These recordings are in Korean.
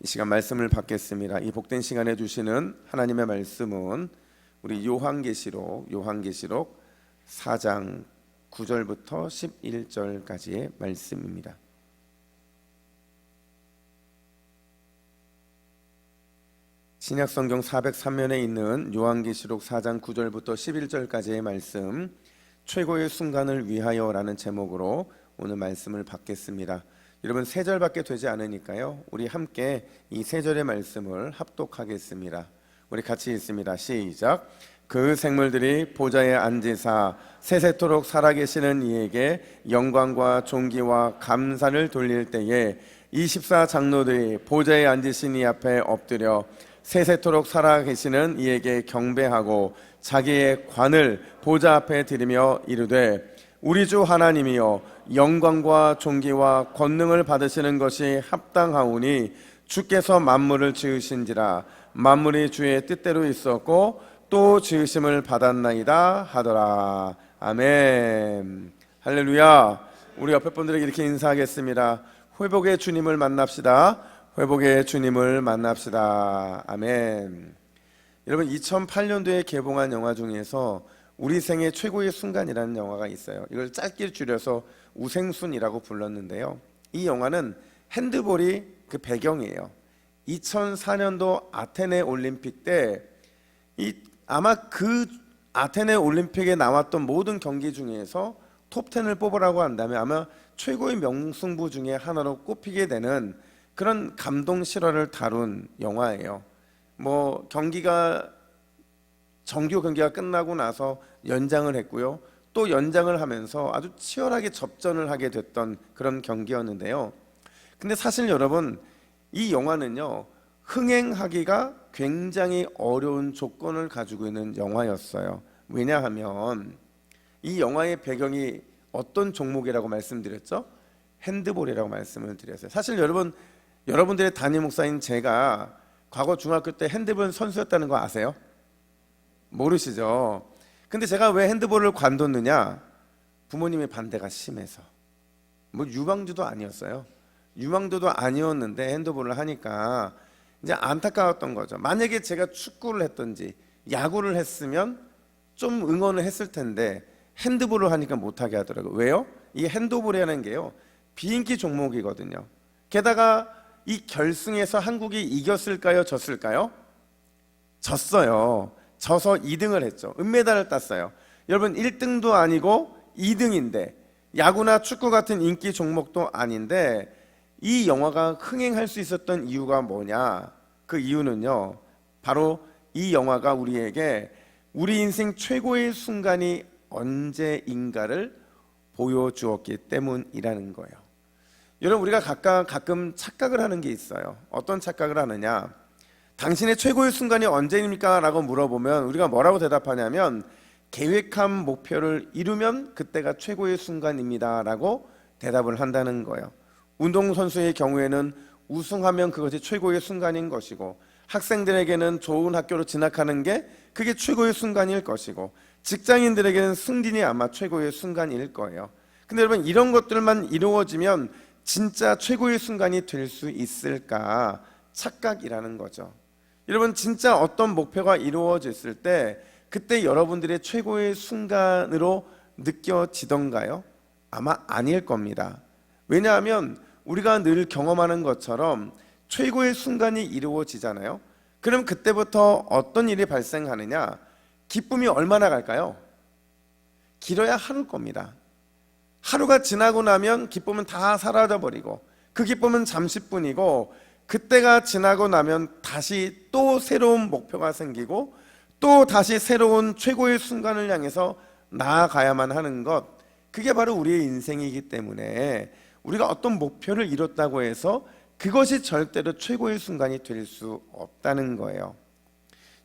이 시간 말씀을 받겠습니다. 이 복된 시간에 주시는 하나님의 말씀은 우리 요한계시록 4장 9절부터 11절까지의 말씀입니다. 신약성경 403면에 있는 요한계시록 4장 9절부터 11절까지의 말씀, 최고의 순간을 위하여라는 제목으로 오늘 말씀을 받겠습니다. 여러분, 3절밖에 되지 않으니까요, 우리 함께 이 3절의 말씀을 합독하겠습니다. 우리 같이 읽습니다. 시작. 그 생물들이 보좌에 앉으사 세세토록 살아계시는 이에게 영광과 존귀와 감사를 돌릴 때에 24장로들이 보좌에 앉으신 이 앞에 엎드려 세세토록 살아계시는 이에게 경배하고 자기의 관을 보좌 앞에 드리며 이르되, 우리 주 하나님이여, 영광과 존귀와 권능을 받으시는 것이 합당하오니 주께서 만물을 지으신지라. 만물이 주의 뜻대로 있었고 또 지으심을 받았나이다 하더라. 아멘. 할렐루야. 우리 옆에 분들에게 이렇게 인사하겠습니다. 회복의 주님을 만납시다. 회복의 주님을 만납시다. 아멘. 여러분, 2008년도에 개봉한 영화 중에서 우리 생애 최고의 순간이라는 영화가 있어요. 이걸 짧게 줄여서 우생순이라고 불렀는데요, 이 영화는 핸드볼이 그 배경이에요. 2004년도 아테네 올림픽 때 아마 그 아테네 올림픽에 나왔던 모든 경기 중에서 톱10을 뽑으라고 한다면 아마 최고의 명승부 중에 하나로 꼽히게 되는 그런 감동 실화를 다룬 영화예요. 정규 경기가 끝나고 나서 연장을 했고요, 또 연장을 하면서 아주 치열하게 접전을 하게 됐던 그런 경기였는데요. 근데 사실 여러분, 이 영화는요, 흥행하기가 굉장히 어려운 조건을 가지고 있는 영화였어요. 왜냐하면 이 영화의 배경이 어떤 종목이라고 말씀드렸죠? 핸드볼이라고 말씀을 드렸어요. 사실 여러분들의 담임 목사인 제가 과거 중학교 때 핸드볼 선수였다는 거 아세요? 모르시죠? 근데 제가 왜 핸드볼을 관뒀느냐? 부모님의 반대가 심해서. 유망주도 아니었어요. 유망주도 아니었는데 핸드볼을 하니까 이제 안타까웠던 거죠. 만약에 제가 축구를 했든지 야구를 했으면 좀 응원을 했을 텐데 핸드볼을 하니까 못하게 하더라고요. 왜요? 이 핸드볼이라는 게요, 비인기 종목이거든요. 게다가 이 결승에서 한국이 이겼을까요? 졌을까요? 졌어요. 져서 2등을 했죠. 은메달을 땄어요. 여러분, 1등도 아니고 2등인데, 야구나 축구 같은 인기 종목도 아닌데 이 영화가 흥행할 수 있었던 이유가 뭐냐? 그 이유는요, 바로 이 영화가 우리에게 우리 인생 최고의 순간이 언제인가를 보여주었기 때문이라는 거예요. 여러분, 우리가 가끔 착각을 하는 게 있어요. 어떤 착각을 하느냐? 당신의 최고의 순간이 언제입니까? 라고 물어보면 우리가 뭐라고 대답하냐면, 계획한 목표를 이루면 그때가 최고의 순간입니다 라고 대답을 한다는 거예요. 운동선수의 경우에는 우승하면 그것이 최고의 순간인 것이고, 학생들에게는 좋은 학교로 진학하는 게 그게 최고의 순간일 것이고, 직장인들에게는 승진이 아마 최고의 순간일 거예요. 근데 여러분, 이런 것들만 이루어지면 진짜 최고의 순간이 될 수 있을까? 착각이라는 거죠. 여러분, 진짜 어떤 목표가 이루어졌을 때 그때 여러분들의 최고의 순간으로 느껴지던가요? 아마 아닐 겁니다. 왜냐하면 우리가 늘 경험하는 것처럼 최고의 순간이 이루어지잖아요. 그럼 그때부터 어떤 일이 발생하느냐? 기쁨이 얼마나 갈까요? 길어야 하루일 겁니다. 하루가 지나고 나면 기쁨은 다 사라져버리고, 그 기쁨은 잠시뿐이고, 그때가 지나고 나면 다시 또 새로운 목표가 생기고 또 다시 새로운 최고의 순간을 향해서 나아가야만 하는 것, 그게 바로 우리의 인생이기 때문에 우리가 어떤 목표를 이뤘다고 해서 그것이 절대로 최고의 순간이 될 수 없다는 거예요.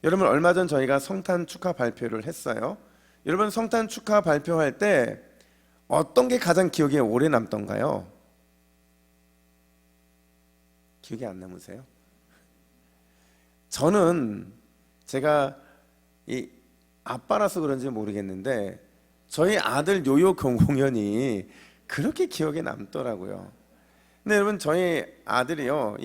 여러분, 얼마 전 저희가 성탄 축하 발표를 했어요. 여러분, 성탄 축하 발표할 때 어떤 게 가장 기억에 오래 남던가요? 기억이 안 남으세요? 저는 제가 이 아빠라서 그런지 모르겠는데 저희 아들 요요 공연이 그렇게 기억에 남더라고요. 근데 여러분, 저희 아들이요,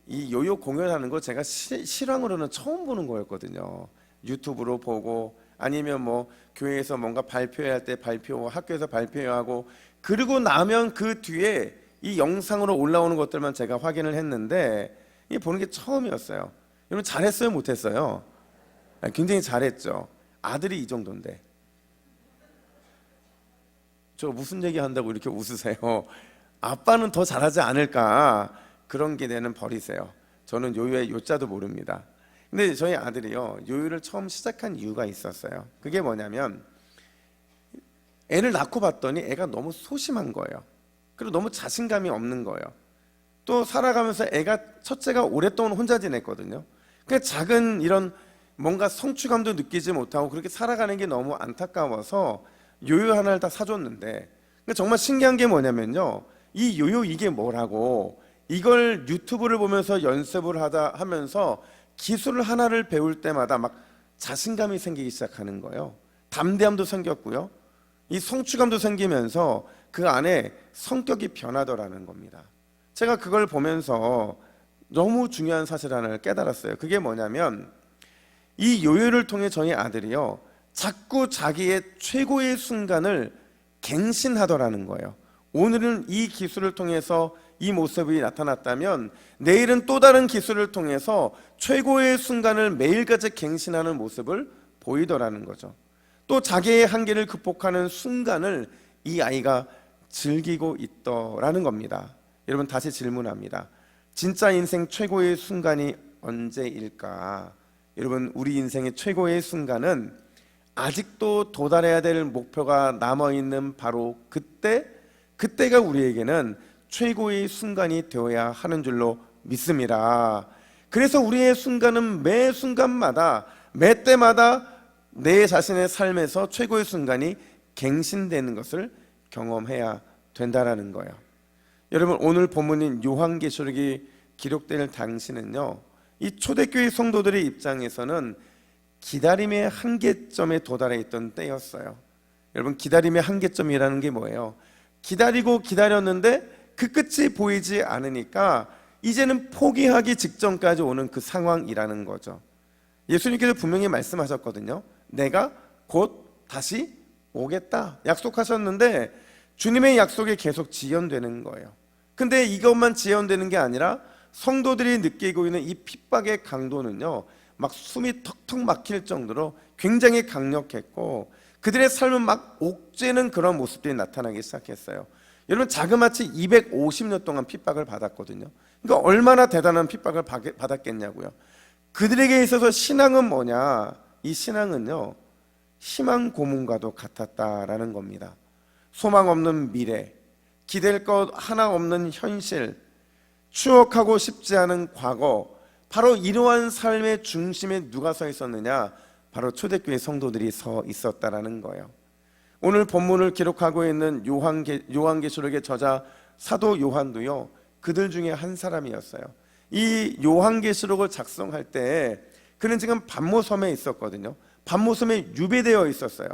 이 요요 공연하는 거 제가 실황으로는 처음 보는 거였거든요. 유튜브로 보고 아니면 뭐 교회에서 뭔가 발표해야 할 때 발표, 학교에서 발표하고 그러고 나면 그 뒤에 이 영상으로 올라오는 것들만 제가 확인을 했는데 이 보는 게 처음이었어요. 여러분 잘했어요, 못했어요? 굉장히 잘했죠. 아들이 이 정도인데. 저 무슨 얘기 한다고 이렇게 웃으세요? 아빠는 더 잘하지 않을까 그런 기대는 버리세요. 저는 요요의 요자도 모릅니다. 근데 저희 아들이요 요요를 처음 시작한 이유가 있었어요. 그게 뭐냐면 애를 낳고 봤더니 애가 너무 소심한 거예요. 그리고 너무 자신감이 없는 거예요. 또 살아가면서 애가 첫째가 오랫동안 혼자 지냈거든요. 그 작은 이런 뭔가 성취감도 느끼지 못하고 그렇게 살아가는 게 너무 안타까워서 요요 하나를 다 사줬는데 정말 신기한 게 뭐냐면요, 이 요요 이게 뭐라고 이걸 유튜브를 보면서 연습을 하면서 기술을 하나를 배울 때마다 막 자신감이 생기기 시작하는 거예요. 담대함도 생겼고요, 이 성취감도 생기면서 그 안에 성격이 변하더라는 겁니다. 제가 그걸 보면서 너무 중요한 사실 하나를 깨달았어요. 그게 뭐냐면 이 요요를 통해 저희 아들이요 자꾸 자기의 최고의 순간을 갱신하더라는 거예요. 오늘은 이 기술을 통해서 이 모습이 나타났다면 내일은 또 다른 기술을 통해서 최고의 순간을 매일같이 갱신하는 모습을 보이더라는 거죠. 또 자기의 한계를 극복하는 순간을 이 아이가 즐기고 있더라는 겁니다. 여러분 다시 질문합니다. 진짜 인생 최고의 순간이 언제일까? 여러분 우리 인생의 최고의 순간은 아직도 도달해야 될 목표가 남아있는 바로 그때가 우리에게는 최고의 순간이 되어야 하는 줄로 믿습니다. 그래서 우리의 순간은 매 순간마다 매 때마다 내 자신의 삶에서 최고의 순간이 갱신되는 것을 경험해야 된다라는 거예요. 여러분 오늘 본문인 요한계시록이 기록될 당시는요 이 초대교회 성도들의 입장에서는 기다림의 한계점에 도달해 있던 때였어요. 여러분 기다림의 한계점이라는 게 뭐예요? 기다리고 기다렸는데 그 끝이 보이지 않으니까 이제는 포기하기 직전까지 오는 그 상황이라는 거죠. 예수님께서 분명히 말씀하셨거든요. 내가 곧 다시 오겠다 약속하셨는데 주님의 약속이 계속 지연되는 거예요. 근데 이것만 지연되는 게 아니라 성도들이 느끼고 있는 이 핍박의 강도는요 막 숨이 턱턱 막힐 정도로 굉장히 강력했고 그들의 삶은 막 옥죄는 그런 모습들이 나타나기 시작했어요. 여러분 자그마치 250년 동안 핍박을 받았거든요. 그러니까 얼마나 대단한 핍박을 받았겠냐고요. 그들에게 있어서 신앙은 뭐냐? 이 신앙은요 희망 고문과도 같았다라는 겁니다. 소망 없는 미래, 기댈 것 하나 없는 현실, 추억하고 싶지 않은 과거, 바로 이러한 삶의 중심에 누가 서 있었느냐? 바로 초대교회 성도들이 서 있었다라는 거예요. 오늘 본문을 기록하고 있는 요한계시록의 저자 사도 요한도요 그들 중에 한 사람이었어요. 이 요한계시록을 작성할 때 그는 지금 반모섬에 있었거든요. 반모섬에 유배되어 있었어요.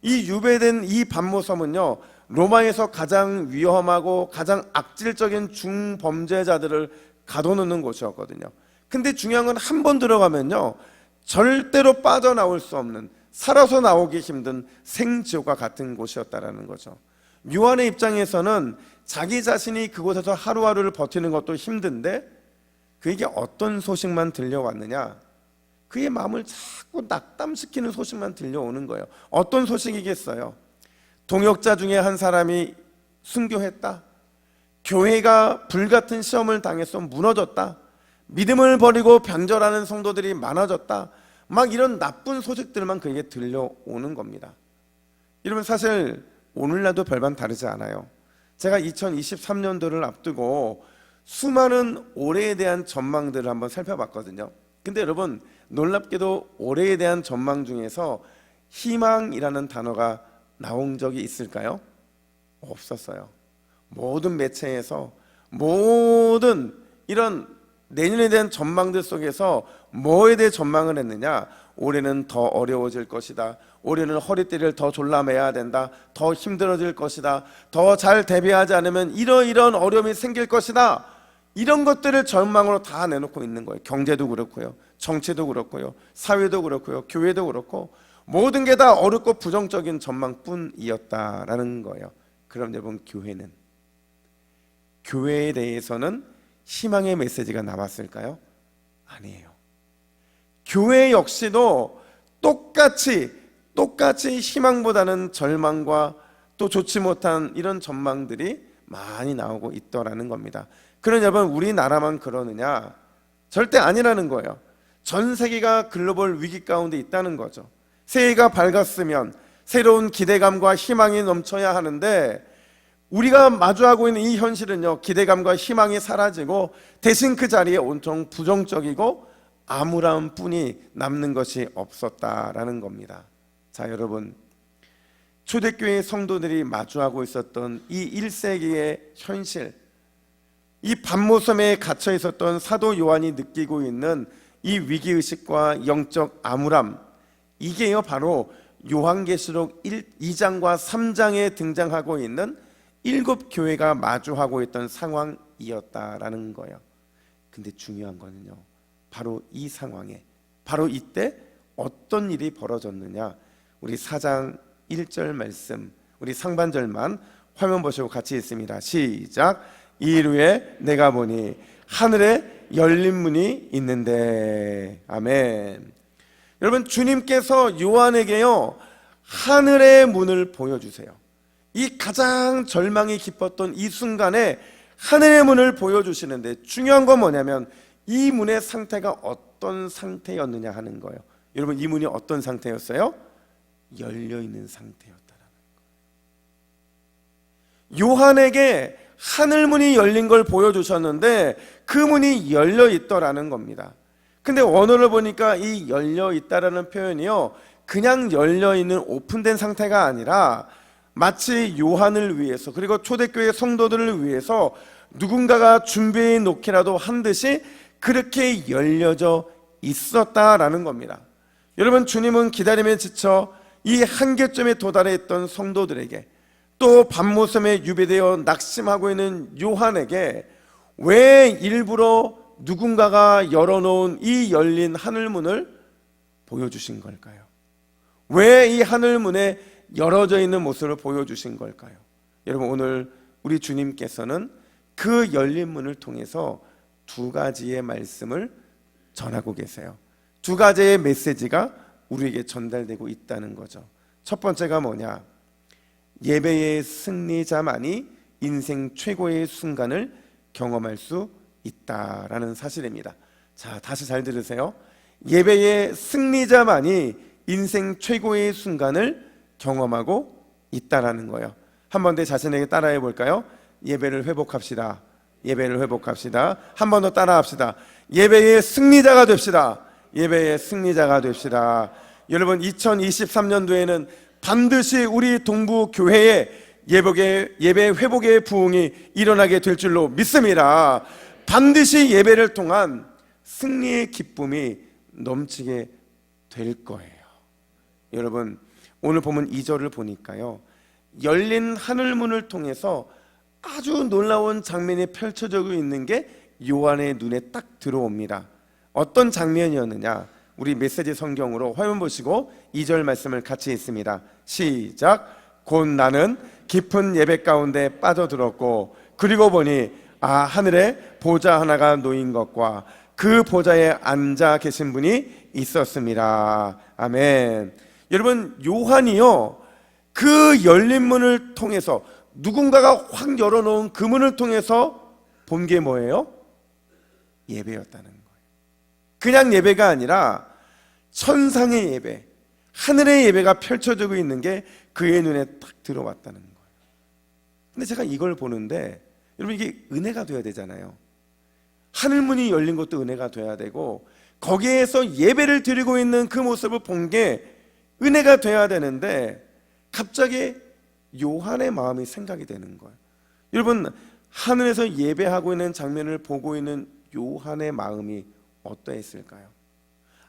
이 유배된 이 반모섬은요 로마에서 가장 위험하고 가장 악질적인 중범죄자들을 가둬놓는 곳이었거든요. 근데 중요한 건 한 번 들어가면요 절대로 빠져나올 수 없는, 살아서 나오기 힘든 생지옥과 같은 곳이었다라는 거죠. 요한의 입장에서는 자기 자신이 그곳에서 하루하루를 버티는 것도 힘든데 그에게 어떤 소식만 들려왔느냐? 그의 마음을 자꾸 낙담시키는 소식만 들려오는 거예요. 어떤 소식이겠어요? 동역자 중에 한 사람이 순교했다. 교회가 불같은 시험을 당해서 무너졌다. 믿음을 버리고 변절하는 성도들이 많아졌다. 막 이런 나쁜 소식들만 그에게 들려오는 겁니다. 여러분 사실 오늘날도 별반 다르지 않아요. 제가 2023년도를 앞두고 수많은 올해에 대한 전망들을 한번 살펴봤거든요. 근데 여러분 놀랍게도 올해에 대한 전망 중에서 희망이라는 단어가 나온 적이 있을까요? 없었어요. 모든 매체에서 모든 이런 내년에 대한 전망들 속에서 뭐에 대해 전망을 했느냐? 올해는 더 어려워질 것이다. 올해는 허리띠를 더 졸라매야 된다. 더 힘들어질 것이다. 더 잘 대비하지 않으면 이러이러한 어려움이 생길 것이다. 이런 것들을 전망으로 다 내놓고 있는 거예요. 경제도 그렇고요, 정치도 그렇고요, 사회도 그렇고요, 교회도 그렇고 모든 게 다 어렵고 부정적인 전망뿐이었다라는 거예요. 그럼 여러분, 교회에 대해서는 희망의 메시지가 나왔을까요? 아니에요. 교회 역시도 똑같이 희망보다는 절망과 또 좋지 못한 이런 전망들이 많이 나오고 있더라는 겁니다. 그러나 여러분, 우리나라만 그러느냐? 절대 아니라는 거예요. 전 세계가 글로벌 위기 가운데 있다는 거죠. 새해가 밝았으면 새로운 기대감과 희망이 넘쳐야 하는데, 우리가 마주하고 있는 이 현실은요, 기대감과 희망이 사라지고 대신 그 자리에 온통 부정적이고 암울함 뿐이 남는 것이 없었다라는 겁니다. 자, 여러분, 초대교회 성도들이 마주하고 있었던 이 1세기의 현실, 이 밤모섬에 갇혀 있었던 사도 요한이 느끼고 있는 이 위기의식과 영적 암울함, 이게요 바로 요한계시록 2장과 3장에 등장하고 있는 7교회가 마주하고 있던 상황이었다라는 거예요. 근데 중요한 거는요, 바로 이 상황에, 바로 이때 어떤 일이 벌어졌느냐, 우리 4장 1절 말씀, 우리 상반절만 화면 보시고 같이 읽습니다. 시작. 이일 후에 내가 보니 하늘에 열린 문이 있는데. 아멘. 여러분, 주님께서 요한에게요 하늘의 문을 보여주세요. 이 가장 절망이 깊었던 이 순간에 하늘의 문을 보여주시는데, 중요한 건 뭐냐면 이 문의 상태가 어떤 상태였느냐 하는 거예요. 여러분, 이 문이 어떤 상태였어요? 열려있는 상태였다라는 거예요. 요한에게 하늘문이 열린 걸 보여주셨는데 그 문이 열려있더라는 겁니다. 근데 원어를 보니까 이 열려있다라는 표현이요, 그냥 열려있는 오픈된 상태가 아니라 마치 요한을 위해서, 그리고 초대교회 성도들을 위해서 누군가가 준비해 놓기라도 한 듯이 그렇게 열려져 있었다라는 겁니다. 여러분, 주님은 기다림에 지쳐 이 한계점에 도달해 있던 성도들에게, 또 밤모섬에 유배되어 낙심하고 있는 요한에게 왜 일부러 누군가가 열어놓은 이 열린 하늘문을 보여주신 걸까요? 왜 이 하늘문에 열어져 있는 모습을 보여주신 걸까요? 여러분, 오늘 우리 주님께서는 그 열린 문을 통해서 두 가지의 말씀을 전하고 계세요. 두 가지의 메시지가 우리에게 전달되고 있다는 거죠. 첫 번째가 뭐냐? 예배의 승리자만이 인생 최고의 순간을 경험할 수 있다라는 사실입니다. 자, 다시 잘 들으세요. 예배의 승리자만이 인생 최고의 순간을 경험하고 있다라는 거예요. 한 번 더 자신에게 따라해 볼까요? 예배를 회복합시다. 예배를 회복합시다. 한 번 더 따라합시다. 예배의 승리자가 됩시다. 예배의 승리자가 됩시다. 여러분, 2023년도에는 반드시 우리 동부 교회에 예배 회복의 부흥이 일어나게 될 줄로 믿습니다. 반드시 예배를 통한 승리의 기쁨이 넘치게 될 거예요. 여러분, 오늘 보면 2절을 보니까요, 열린 하늘문을 통해서 아주 놀라운 장면이 펼쳐져 있는 게 요한의 눈에 딱 들어옵니다. 어떤 장면이었느냐? 우리 메시지 성경으로 화면 보시고 2절 말씀을 같이 읽습니다. 시작. 곧 나는 깊은 예배 가운데 빠져들었고, 그리고 보니 하늘에 보좌 하나가 놓인 것과 그 보좌에 앉아 계신 분이 있었습니다. 아멘. 여러분, 요한이요, 그 열린 문을 통해서, 누군가가 확 열어놓은 그 문을 통해서 본 게 뭐예요? 예배였다는 거예요. 그냥 예배가 아니라 천상의 예배, 하늘의 예배가 펼쳐지고 있는 게 그의 눈에 딱 들어왔다는 거예요. 근데 제가 이걸 보는데, 여러분, 이게 은혜가 돼야 되잖아요. 하늘문이 열린 것도 은혜가 돼야 되고, 거기에서 예배를 드리고 있는 그 모습을 본 게 은혜가 돼야 되는데, 갑자기 요한의 마음이 생각이 되는 거예요. 여러분, 하늘에서 예배하고 있는 장면을 보고 있는 요한의 마음이 어떠했을까요?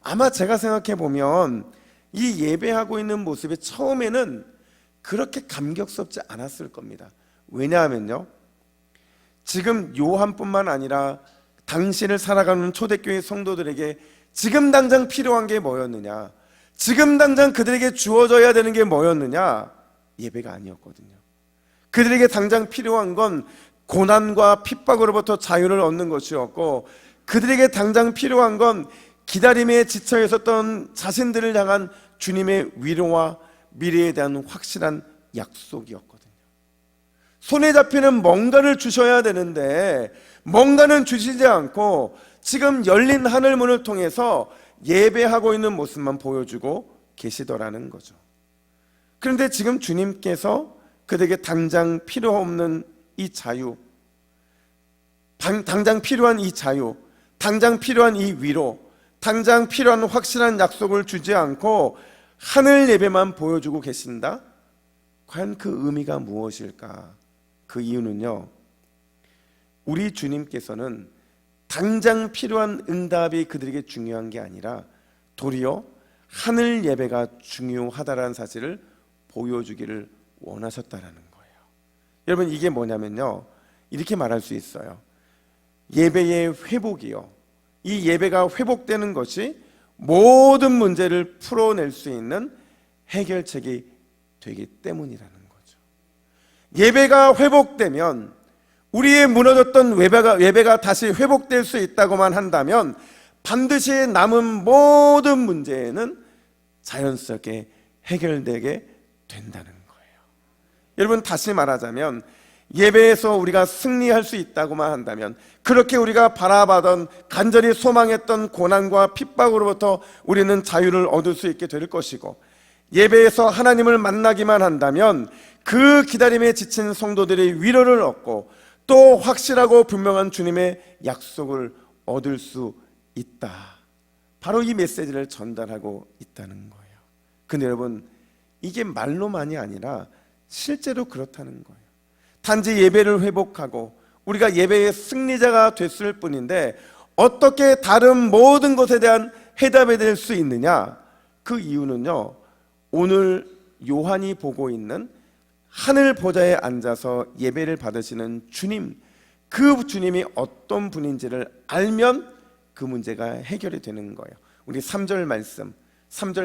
아마 제가 생각해 보면 이 예배하고 있는 모습이 처음에는 그렇게 감격스럽지 않았을 겁니다. 왜냐하면요, 지금 요한뿐만 아니라 당신을 살아가는 초대교회 성도들에게 지금 당장 필요한 게 뭐였느냐? 지금 당장 그들에게 주어져야 되는 게 뭐였느냐? 예배가 아니었거든요. 그들에게 당장 필요한 건 고난과 핍박으로부터 자유를 얻는 것이었고, 그들에게 당장 필요한 건 기다림에 지쳐 있었던 자신들을 향한 주님의 위로와 미래에 대한 확실한 약속이었거든요. 손에 잡히는 뭔가를 주셔야 되는데 뭔가는 주시지 않고 지금 열린 하늘문을 통해서 예배하고 있는 모습만 보여주고 계시더라는 거죠. 그런데 지금 주님께서 그들에게 당장 필요 없는 이 자유, 당장 필요한 이 자유, 당장 필요한 이 위로, 당장 필요한 확실한 약속을 주지 않고 하늘 예배만 보여주고 계신다? 과연 그 의미가 무엇일까? 그 이유는요, 우리 주님께서는 당장 필요한 응답이 그들에게 중요한 게 아니라 도리어 하늘 예배가 중요하다라는 사실을 보여주기를 원하셨다라는 거예요. 여러분, 이게 뭐냐면요, 이렇게 말할 수 있어요. 예배의 회복이요, 이 예배가 회복되는 것이 모든 문제를 풀어낼 수 있는 해결책이 되기 때문이라는 거죠. 예배가 회복되면, 우리의 무너졌던 예배가 다시 회복될 수 있다고만 한다면 반드시 남은 모든 문제는 자연스럽게 해결되게 된다는 거예요. 여러분, 다시 말하자면 예배에서 우리가 승리할 수 있다고만 한다면, 그렇게 우리가 바라보던 간절히 소망했던 고난과 핍박으로부터 우리는 자유를 얻을 수 있게 될 것이고, 예배에서 하나님을 만나기만 한다면 그 기다림에 지친 성도들이 위로를 얻고 또 확실하고 분명한 주님의 약속을 얻을 수 있다. 바로 이 메시지를 전달하고 있다는 거예요. 근데 여러분, 이게 말로만이 아니라 실제로 그렇다는 거예요. 단지 예배를 회복하고 우리가 예배의 승리자가 됐을 뿐인데 어떻게 다른 모든 것에 대한 해답이 될 수 있느냐? 그 이유는요, 오늘 요한이 보고 있는 하늘 보좌에 앉아서 예배를 받으시는 주님, 그 주님이 어떤 분인지를 알면 그 문제가 해결이 되는 거예요. 우리 3절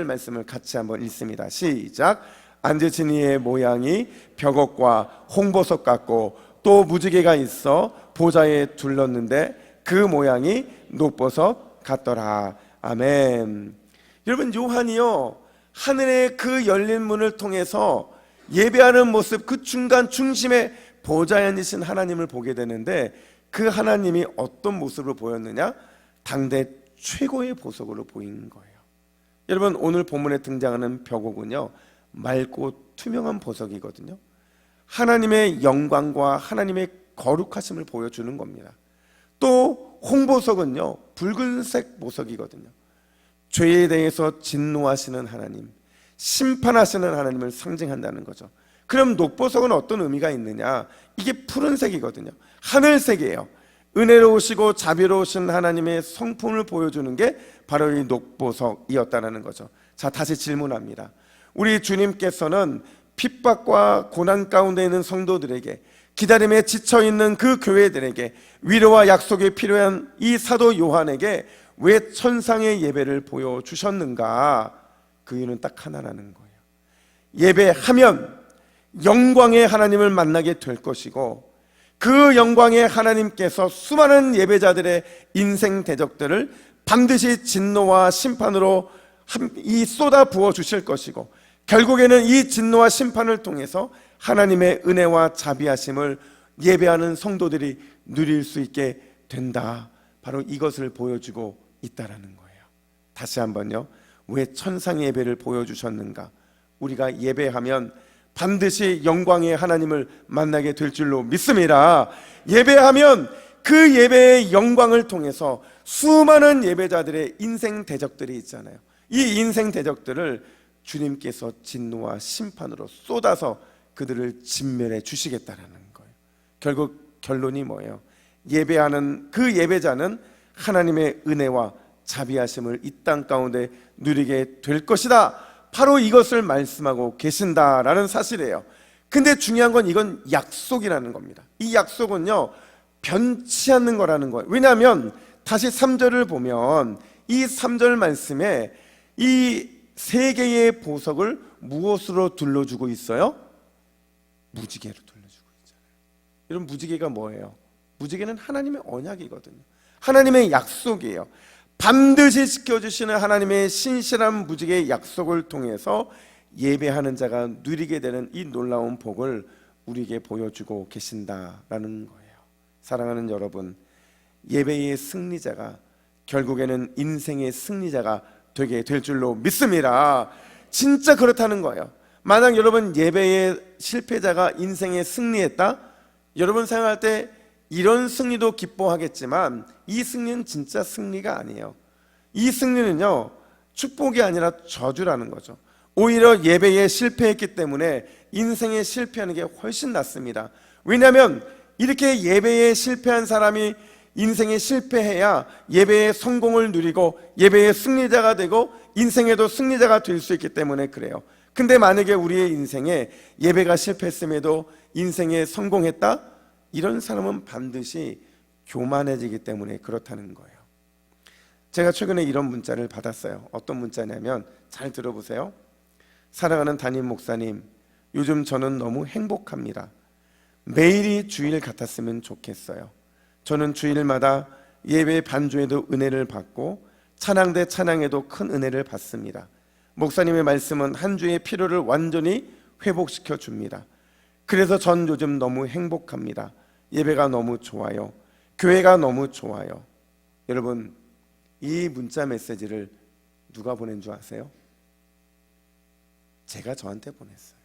말씀을 같이 한번 읽습니다. 시작. 앉으신 이의 모양이 벽옥과 홍보석 같고 또 무지개가 있어 보좌에 둘렀는데 그 모양이 녹보석 같더라. 아멘. 여러분, 요한이요, 하늘의 그 열린 문을 통해서 예배하는 모습, 그 중심에 보좌에 앉으신 하나님을 보게 되는데, 그 하나님이 어떤 모습으로 보였느냐? 당대 최고의 보석으로 보인 거예요. 여러분, 오늘 본문에 등장하는 벽옥은요, 맑고 투명한 보석이거든요. 하나님의 영광과 하나님의 거룩하심을 보여주는 겁니다. 또 홍보석은요, 붉은색 보석이거든요. 죄에 대해서 진노하시는 하나님, 심판하시는 하나님을 상징한다는 거죠. 그럼 녹보석은 어떤 의미가 있느냐? 이게 푸른색이거든요. 하늘색이에요. 은혜로우시고 자비로우신 하나님의 성품을 보여주는 게 바로 이 녹보석이었다는 거죠. 자, 다시 질문합니다. 우리 주님께서는 핍박과 고난 가운데 있는 성도들에게, 기다림에 지쳐있는 그 교회들에게 위로와 약속이 필요한 이 사도 요한에게 왜 천상의 예배를 보여주셨는가? 그 이유는 딱 하나라는 거예요. 예배하면 영광의 하나님을 만나게 될 것이고, 그 영광의 하나님께서 수많은 예배자들의 인생 대적들을 반드시 진노와 심판으로 쏟아 부어 주실 것이고, 결국에는 이 진노와 심판을 통해서 하나님의 은혜와 자비하심을 예배하는 성도들이 누릴 수 있게 된다. 바로 이것을 보여주고 있다라는 거예요. 다시 한번요, 왜 천상의 예배를 보여주셨는가? 우리가 예배하면 반드시 영광의 하나님을 만나게 될 줄로 믿습니다. 예배하면 그 예배의 영광을 통해서 수많은 예배자들의 인생 대적들이 있잖아요. 이 인생 대적들을 주님께서 진노와 심판으로 쏟아서 그들을 진멸해 주시겠다라는 거예요. 결국 결론이 뭐예요? 예배하는 그 예배자는 하나님의 은혜와 자비하심을 이 땅 가운데 누리게 될 것이다. 바로 이것을 말씀하고 계신다라는 사실이에요. 근데 중요한 건 이건 약속이라는 겁니다. 이 약속은요, 변치 않는 거라는 거예요. 왜냐하면 다시 3절을 보면 이 3절 말씀에 이 세 개의 보석을 무엇으로 둘러주고 있어요? 무지개로 둘러주고 있잖아요. 여러분, 무지개가 뭐예요? 무지개는 하나님의 언약이거든요. 하나님의 약속이에요. 반드시 지켜주시는 하나님의 신실한 무지개의 약속을 통해서 예배하는 자가 누리게 되는 이 놀라운 복을 우리에게 보여주고 계신다라는 거예요. 사랑하는 여러분, 예배의 승리자가 결국에는 인생의 승리자가 되게 될 줄로 믿습니다. 진짜 그렇다는 거예요. 만약 여러분 예배의 실패자가 인생에 승리했다? 여러분 생각할 때 이런 승리도 기뻐하겠지만 이 승리는 진짜 승리가 아니에요. 이 승리는요, 축복이 아니라 저주라는 거죠. 오히려 예배에 실패했기 때문에 인생에 실패하는 게 훨씬 낫습니다. 왜냐하면 이렇게 예배에 실패한 사람이 인생에 실패해야 예배의 성공을 누리고 예배의 승리자가 되고 인생에도 승리자가 될 수 있기 때문에 그래요. 근데 만약에 우리의 인생에 예배가 실패했음에도 인생에 성공했다? 이런 사람은 반드시 교만해지기 때문에 그렇다는 거예요. 제가 최근에 이런 문자를 받았어요. 어떤 문자냐면, 잘 들어보세요. 사랑하는 담임 목사님, 요즘 저는 너무 행복합니다. 매일이 주일 같았으면 좋겠어요. 저는 주일마다 예배 반주에도 은혜를 받고 찬양대 찬양에도 큰 은혜를 받습니다. 목사님의 말씀은 한 주의 피로를 완전히 회복시켜 줍니다. 그래서 전 요즘 너무 행복합니다. 예배가 너무 좋아요. 교회가 너무 좋아요. 여러분, 이 문자 메시지를 누가 보낸 줄 아세요? 제가 저한테 보냈어요.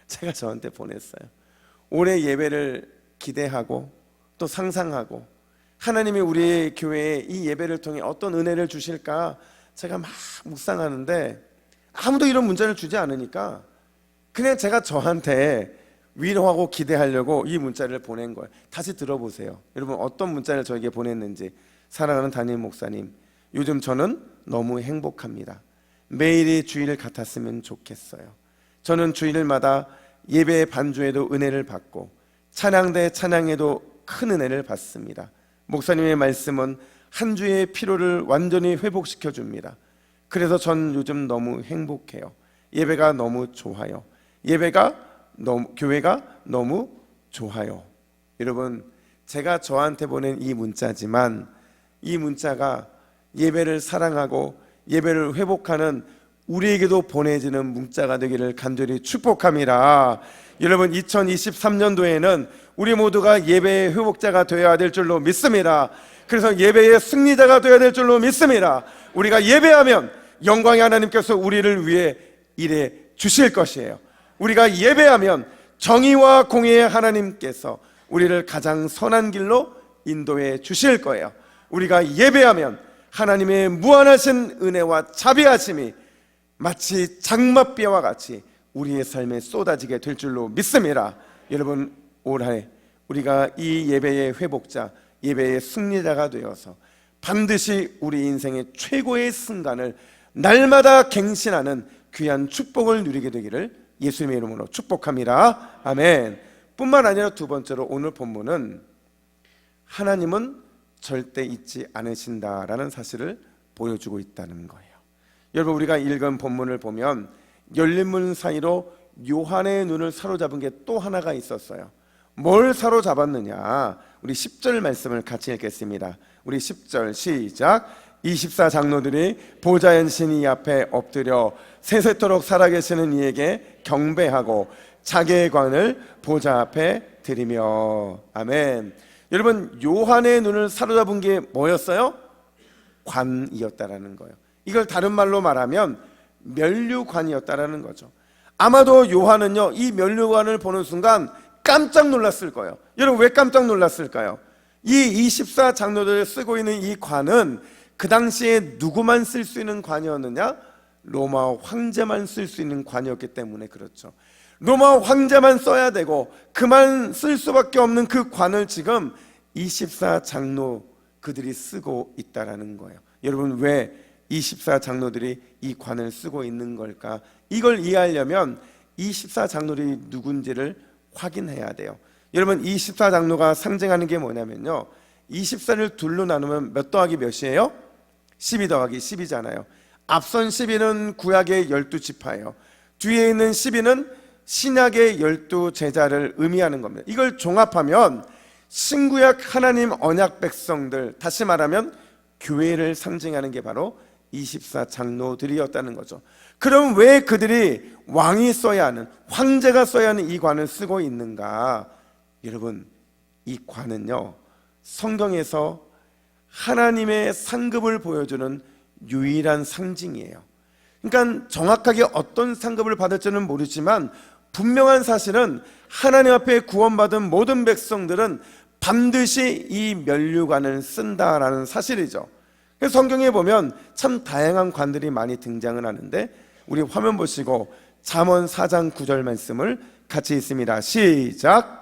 제가 저한테 보냈어요. 올해 예배를 기대하고 또 상상하고 하나님이 우리 교회에 이 예배를 통해 어떤 은혜를 주실까 제가 막 묵상하는데 아무도 이런 문자를 주지 않으니까 그냥 제가 저한테 위로하고 기대하려고 이 문자를 보낸 거예요. 다시 들어보세요. 여러분, 어떤 문자를 저에게 보냈는지. 사랑하는 담임 목사님, 요즘 저는 너무 행복합니다. 매일이 주일 같았으면 좋겠어요. 저는 주일마다 예배 반주에도 은혜를 받고 찬양대 찬양에도 큰 은혜를 받습니다. 목사님의 말씀은 한 주의 피로를 완전히 회복시켜 줍니다. 그래서 전 요즘 너무 행복해요. 예배가 너무 좋아요. 교회가 너무 좋아요. 여러분, 제가 저한테 보낸 이 문자지만 이 문자가 예배를 사랑하고 예배를 회복하는 우리에게도 보내지는 문자가 되기를 간절히 축복합니다. 여러분, 2023년도에는 우리 모두가 예배의 회복자가 되어야 될 줄로 믿습니다. 그래서 예배의 승리자가 되어야 될 줄로 믿습니다. 우리가 예배하면 영광의 하나님께서 우리를 위해 일해 주실 것이에요. 우리가 예배하면 정의와 공의의 하나님께서 우리를 가장 선한 길로 인도해 주실 거예요. 우리가 예배하면 하나님의 무한하신 은혜와 자비하심이 마치 장맛비와 같이 우리의 삶에 쏟아지게 될 줄로 믿습니다. 여러분, 올 한 해 우리가 이 예배의 회복자, 예배의 승리자가 되어서 반드시 우리 인생의 최고의 순간을 날마다 갱신하는 귀한 축복을 누리게 되기를 예수님의 이름으로 축복합니다. 아멘. 뿐만 아니라 두 번째로 오늘 본문은 하나님은 절대 잊지 않으신다라는 사실을 보여주고 있다는 거예요. 여러분, 우리가 읽은 본문을 보면 열린 문 사이로 요한의 눈을 사로잡은 게 또 하나가 있었어요. 뭘 사로잡았느냐? 우리 10절 말씀을 같이 읽겠습니다. 우리 10절 시작. 24장로들이 보좌연 신이 앞에 엎드려 세세토록 살아계시는 이에게 경배하고 자기의 관을 보좌 앞에 드리며. 아멘. 여러분, 요한의 눈을 사로잡은 게 뭐였어요? 관이었다라는 거예요. 이걸 다른 말로 말하면 면류관이었다라는 거죠. 아마도 요한은요, 이 면류관을 보는 순간 깜짝 놀랐을 거예요. 여러분, 왜 깜짝 놀랐을까요? 이 24장로들이 쓰고 있는 이 관은 그 당시에 누구만 쓸 수 있는 관이었느냐? 로마 황제만 쓸 수 있는 관이었기 때문에 그렇죠. 로마 황제만 써야 되고 그만 쓸 수밖에 없는 그 관을 지금 24장로 그들이 쓰고 있다라는 거예요. 여러분, 왜 24장로들이 이 관을 쓰고 있는 걸까? 이걸 이해하려면 24장로들이 누군지를 확인해야 돼요. 여러분 24장로가 상징하는 게 뭐냐면요, 24를 둘로 나누면 몇 더하기 몇이에요? 12 더하기 10이잖아요. 앞선 12는 구약의 12지파예요. 뒤에 있는 12는 신약의 12제자를 의미하는 겁니다. 이걸 종합하면 신구약 하나님 언약 백성들, 다시 말하면 교회를 상징하는 게 바로 24장로들이었다는 거죠. 그럼 왜 그들이 왕이 써야 하는, 황제가 써야 하는 이 관을 쓰고 있는가? 여러분, 이 관은요, 성경에서 하나님의 상급을 보여주는 유일한 상징이에요. 그러니까 정확하게 어떤 상급을 받을지는 모르지만 분명한 사실은 하나님 앞에 구원받은 모든 백성들은 반드시 이 면류관을 쓴다라는 사실이죠. 그래서 성경에 보면 참 다양한 관들이 많이 등장을 하는데, 우리 화면 보시고 잠언 4장 9절 말씀을 같이 읽습니다. 시작.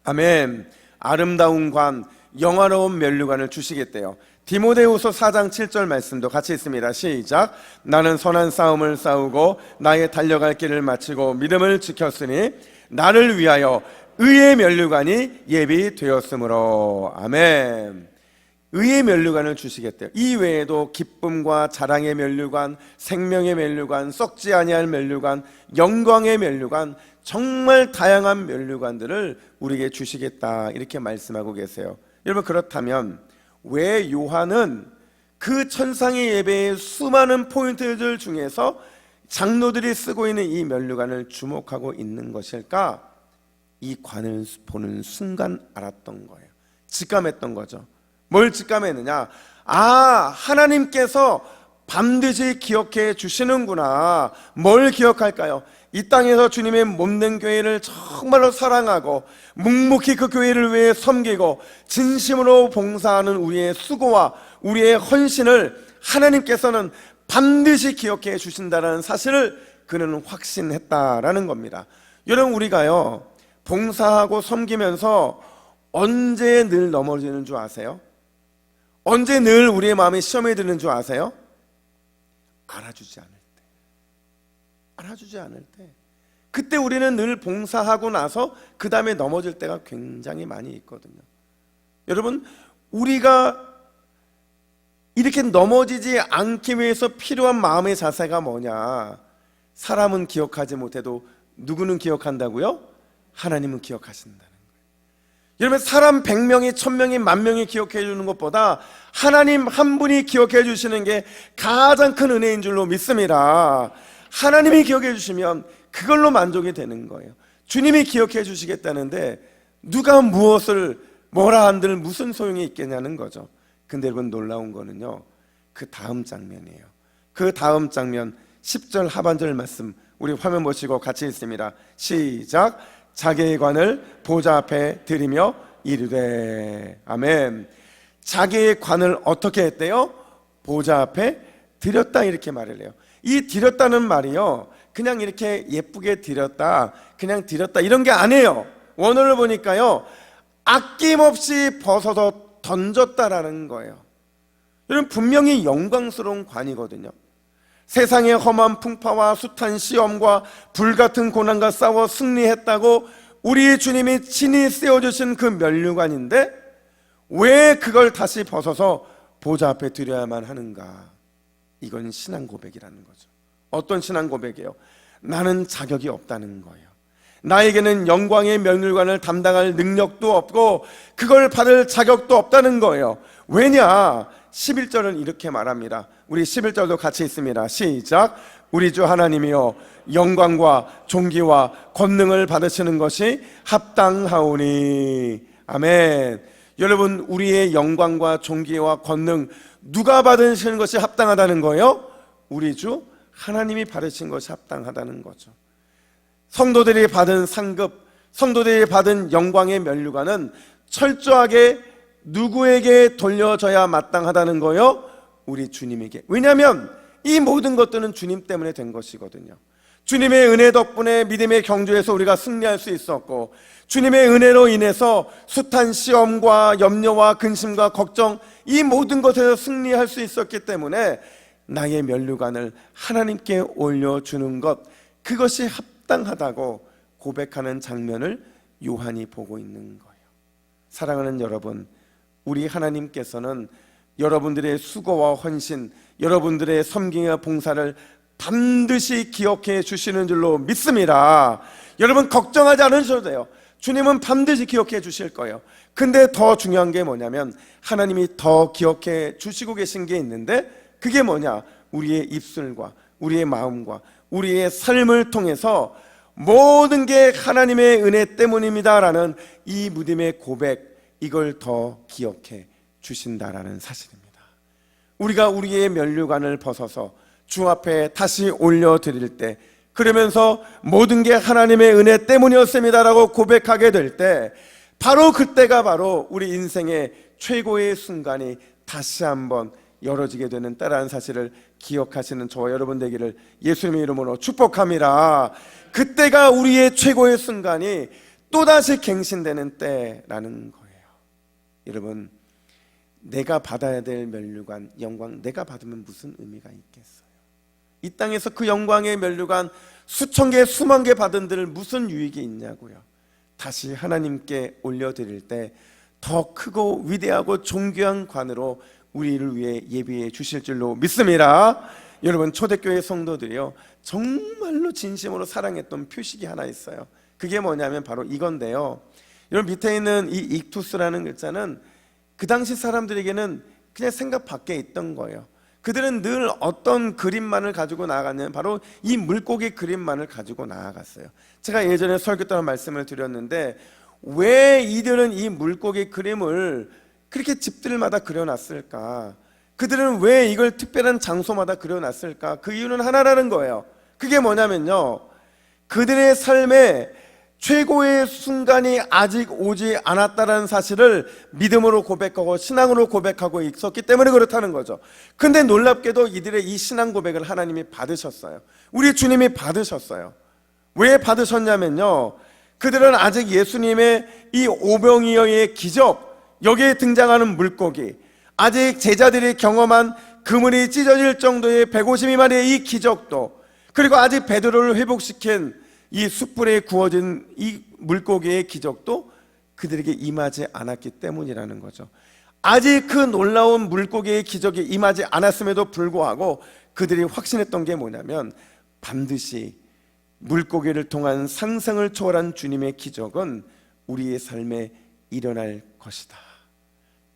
아멘. 아름다운 관, 영화로운 면류관을 주시겠대요. 디모데후서 4장 7절 말씀도 같이 읽습니다. 시작. 나는 선한 싸움을 싸우고 나의 달려갈 길을 마치고 믿음을 지켰으니 나를 위하여 의의 면류관이 예비되었으므로. 아멘. 의의 면류관을 주시겠대요. 이 외에도 기쁨과 자랑의 면류관, 생명의 면류관, 썩지 아니할 면류관, 영광의 면류관, 정말 다양한 면류관들을 우리에게 주시겠다, 이렇게 말씀하고 계세요. 여러분, 그렇다면 왜 요한은 그 천상의 예배의 수많은 포인트들 중에서 장로들이 쓰고 있는 이 면류관을 주목하고 있는 것일까? 이 관을 보는 순간 알았던 거예요. 직감했던 거죠. 뭘 직감했느냐? 아, 하나님께서 반드시 기억해 주시는구나. 뭘 기억할까요? 이 땅에서 주님의 몸된 교회를 정말로 사랑하고 묵묵히 그 교회를 위해 섬기고 진심으로 봉사하는 우리의 수고와 우리의 헌신을 하나님께서는 반드시 기억해 주신다는 사실을 그는 확신했다라는 겁니다. 여러분, 우리가요, 봉사하고 섬기면서 언제 늘 넘어지는 줄 아세요? 언제 늘 우리의 마음이 시험에 드는 줄 아세요? 알아주지 않을 때. 알아주지 않을 때. 그때 우리는 늘 봉사하고 나서 그 다음에 넘어질 때가 굉장히 많이 있거든요. 여러분, 우리가 이렇게 넘어지지 않기 위해서 필요한 마음의 자세가 뭐냐? 사람은 기억하지 못해도 누구는 기억한다고요? 하나님은 기억하신다는 거예요. 여러분, 사람 100명이 1000명이 10,000명이 기억해 주는 것보다 하나님 한 분이 기억해 주시는 게 가장 큰 은혜인 줄로 믿습니다. 하나님이 기억해 주시면 그걸로 만족이 되는 거예요. 주님이 기억해 주시겠다는데 누가 무엇을 뭐라 한들 무슨 소용이 있겠냐는 거죠. 근데 여러분, 놀라운 거는요, 그 다음 장면이에요. 그 다음 장면 10절 하반절 말씀, 우리 화면 보시고 같이 읽습니다. 시작. 자기의 관을 보좌 앞에 드리며 이르되. 아멘. 자기의 관을 어떻게 했대요? 보좌 앞에 드렸다, 이렇게 말을 해요. 이 드렸다는 말이요, 그냥 이렇게 예쁘게 드렸다, 그냥 드렸다, 이런 게 아니에요. 원어를 보니까요, 아낌없이 벗어서 던졌다라는 거예요. 여러분, 분명히 영광스러운 관이거든요. 세상의 험한 풍파와 숱한 시험과 불같은 고난과 싸워 승리했다고 우리 주님이 친히 세워주신 그 면류관인데 왜 그걸 다시 벗어서 보좌 앞에 드려야만 하는가? 이건 신앙 고백이라는 거죠. 어떤 신앙 고백이에요? 나는 자격이 없다는 거예요. 나에게는 영광의 면류관을 담당할 능력도 없고 그걸 받을 자격도 없다는 거예요. 왜냐? 11절은 이렇게 말합니다. 우리 11절도 같이 있습니다. 시작. 우리 주 하나님이여, 영광과 존귀와 권능을 받으시는 것이 합당하오니. 아멘. 여러분, 우리의 영광과 존귀와 권능 누가 받으시는 것이 합당하다는 거예요? 우리 주 하나님이 받으신 것이 합당하다는 거죠. 성도들이 받은 상급, 성도들이 받은 영광의 면류관은 철저하게 누구에게 돌려져야 마땅하다는 거요? 우리 주님에게. 왜냐하면 이 모든 것들은 주님 때문에 된 것이거든요. 주님의 은혜 덕분에 믿음의 경주에서 우리가 승리할 수 있었고, 주님의 은혜로 인해서 숱한 시험과 염려와 근심과 걱정, 이 모든 것에서 승리할 수 있었기 때문에 나의 면류관을 하나님께 올려주는 것, 그것이 합당하다고 고백하는 장면을 요한이 보고 있는 거예요. 사랑하는 여러분, 우리 하나님께서는 여러분들의 수고와 헌신, 여러분들의 섬김과 봉사를 반드시 기억해 주시는 줄로 믿습니다. 여러분 걱정하지 않으셔도 돼요. 주님은 반드시 기억해 주실 거예요. 근데 더 중요한 게 뭐냐면 하나님이 더 기억해 주시고 계신 게 있는데, 그게 뭐냐? 우리의 입술과 우리의 마음과 우리의 삶을 통해서 모든 게 하나님의 은혜 때문입니다라는 이 믿음의 고백, 이걸 더 기억해 주신다라는 사실입니다. 우리가 우리의 면류관을 벗어서 주 앞에 다시 올려드릴 때, 그러면서 모든 게 하나님의 은혜 때문이었습니다라고 고백하게 될 때, 바로 그때가 바로 우리 인생의 최고의 순간이 다시 한번 열어지게 되는 때라는 사실을 기억하시는 저와 여러분 되기를 예수님의 이름으로 축복합니다. 그때가 우리의 최고의 순간이 또다시 갱신되는 때라는 거예요. 여러분, 내가 받아야 될 면류관, 영광, 내가 받으면 무슨 의미가 있겠어요? 이 땅에서 그 영광의 면류관 수천 개, 수만 개 받은 들 무슨 유익이 있냐고요. 다시 하나님께 올려드릴 때 더 크고 위대하고 존귀한 관으로 우리를 위해 예비해 주실 줄로 믿습니다. 여러분, 초대교회 성도들이요, 정말로 진심으로 사랑했던 표식이 하나 있어요. 그게 뭐냐면 바로 이건데요. 여러분, 밑에 있는 이 익투스라는 글자는 그 당시 사람들에게는 그냥 생각 밖에 있던 거예요. 그들은 늘 어떤 그림만을 가지고 나아갔냐면 바로 이 물고기 그림만을 가지고 나아갔어요. 제가 예전에 설교 때한 말씀을 드렸는데, 왜 이들은 이 물고기 그림을 그렇게 집들마다 그려놨을까? 그들은 왜 이걸 특별한 장소마다 그려놨을까? 그 이유는 하나라는 거예요. 그게 뭐냐면요, 그들의 삶에 최고의 순간이 아직 오지 않았다는 사실을 믿음으로 고백하고 신앙으로 고백하고 있었기 때문에 그렇다는 거죠. 근데 놀랍게도 이들의 이 신앙 고백을 하나님이 받으셨어요. 우리 주님이 받으셨어요. 왜 받으셨냐면요, 그들은 아직 예수님의 이 오병이어의 기적, 여기에 등장하는 물고기, 아직 제자들이 경험한 그물이 찢어질 정도의 152마리의 이 기적도, 그리고 아직 베드로를 회복시킨 이 숯불에 구워진 이 물고기의 기적도 그들에게 임하지 않았기 때문이라는 거죠. 아직 그 놀라운 물고기의 기적이 임하지 않았음에도 불구하고 그들이 확신했던 게 뭐냐면, 반드시 물고기를 통한 상상을 초월한 주님의 기적은 우리의 삶에 일어날 것이다.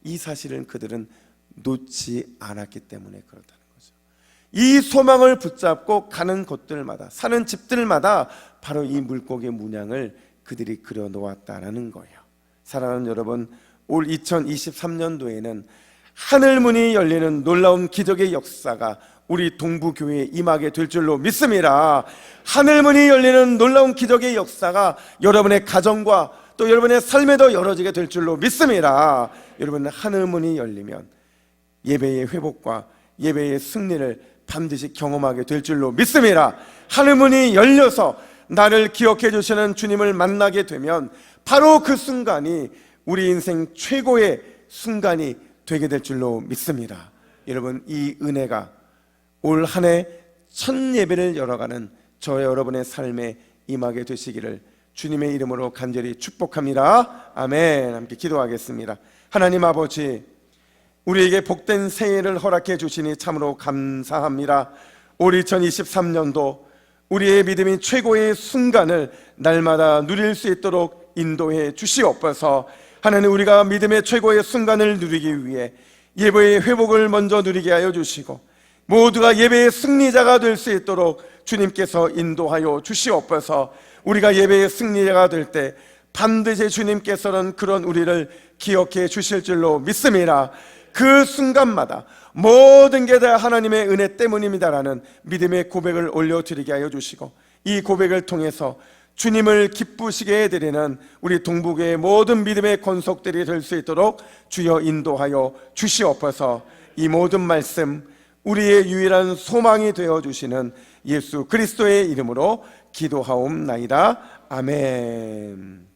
이 사실은 그들은 놓지 않았기 때문에 그렇다는 거죠. 이 소망을 붙잡고 가는 곳들마다, 사는 집들마다 바로 이 물고기의 문양을 그들이 그려 놓았다라는 거예요. 사랑하는 여러분, 올 2023년도에는 하늘문이 열리는 놀라운 기적의 역사가 우리 동부교회에 임하게 될 줄로 믿습니다. 하늘문이 열리는 놀라운 기적의 역사가 여러분의 가정과 또 여러분의 삶에도 열어지게 될 줄로 믿습니다. 여러분, 하늘문이 열리면 예배의 회복과 예배의 승리를 반드시 경험하게 될 줄로 믿습니다. 하늘문이 열려서 나를 기억해 주시는 주님을 만나게 되면 바로 그 순간이 우리 인생 최고의 순간이 되게 될 줄로 믿습니다. 여러분, 이 은혜가 올 한 해 첫 예배를 열어가는 저와 여러분의 삶에 임하게 되시기를 주님의 이름으로 간절히 축복합니다. 아멘. 함께 기도하겠습니다. 하나님 아버지, 우리에게 복된 새해를 허락해 주시니 참으로 감사합니다. 올 2023년도 우리의 믿음이 최고의 순간을 날마다 누릴 수 있도록 인도해 주시옵소서. 하나님, 우리가 믿음의 최고의 순간을 누리기 위해 예배의 회복을 먼저 누리게 하여 주시고 모두가 예배의 승리자가 될 수 있도록 주님께서 인도하여 주시옵소서. 우리가 예배의 승리자가 될 때 반드시 주님께서는 그런 우리를 기억해 주실 줄로 믿습니다. 그 순간마다 모든 게 다 하나님의 은혜 때문입니다라는 믿음의 고백을 올려드리게 하여 주시고, 이 고백을 통해서 주님을 기쁘시게 해드리는 우리 동북의 모든 믿음의 권속들이 될 수 있도록 주여 인도하여 주시옵소서. 이 모든 말씀 우리의 유일한 소망이 되어주시는 예수 그리스도의 이름으로 기도하옵나이다. 아멘.